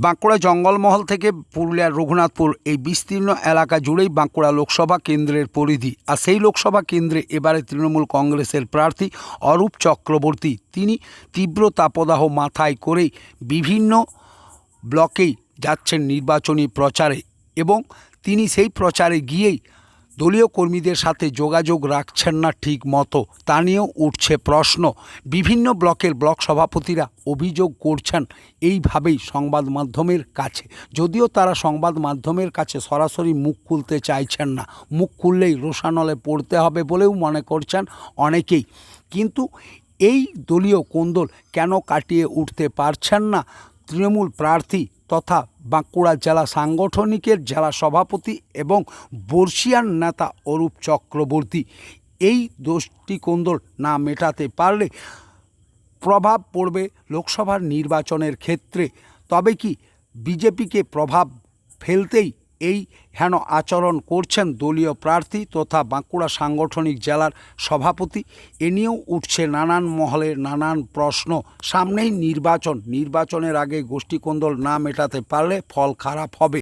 বাঁকুড়া জঙ্গলমহল থেকে পুরুলিয়ার রঘুনাথপুর এই বিস্তীর্ণ এলাকা জুড়েই বাঁকুড়া লোকসভা কেন্দ্রের পরিধি। আর সেই লোকসভা কেন্দ্রে এবারে তৃণমূল কংগ্রেসের প্রার্থী অরূপ চক্রবর্তী, তিনি তীব্র তাপদাহ মাথায় করেই বিভিন্ন ব্লকেই যাচ্ছেন নির্বাচনী প্রচারে, এবং তিনি সেই প্রচারে গিয়েই দলীয় কর্মীদের সাথে যোগাযোগ রাখছেন না ঠিক মতো, তা নিয়েও উঠছে প্রশ্ন। বিভিন্ন ব্লকের ব্লক সভাপতিরা অভিযোগ করছেন এইভাবেই সংবাদ মাধ্যমের কাছে, যদিও তারা সংবাদ মাধ্যমের কাছে সরাসরি মুখ খুলতে চাইছেন না। মুখ খুললেই রোষানলে পড়তে হবে বলেও মনে করছেন অনেকেই। কিন্তু এই দলীয় কোন্দল কেন কাটিয়ে উঠতে পারছেন না তৃণমূল প্রার্থী তথা বাঁকুড়া জেলা সাংগঠনিকের জেলা সভাপতি এবং বর্ষিয়ান নেতা অরূপ চক্রবর্তী? এই দোষটি কোন্দল না মেটাতে পারলে প্রভাব পড়বে লোকসভার নির্বাচনের ক্ষেত্রে। তবে কি বিজেপিকে প্রভাব ফেলতেই এই হেন আচরণ করছেন দলীয় প্রার্থী তথা বাঁকুড়া সাংগঠনিক জেলার সভাপতি? এ নিয়েও উঠছে নানান মহলে নানান প্রশ্ন। সামনেই নির্বাচনের আগে গোষ্ঠীকোন্দল না মেটাতে পারলে ফল খারাপ হবে।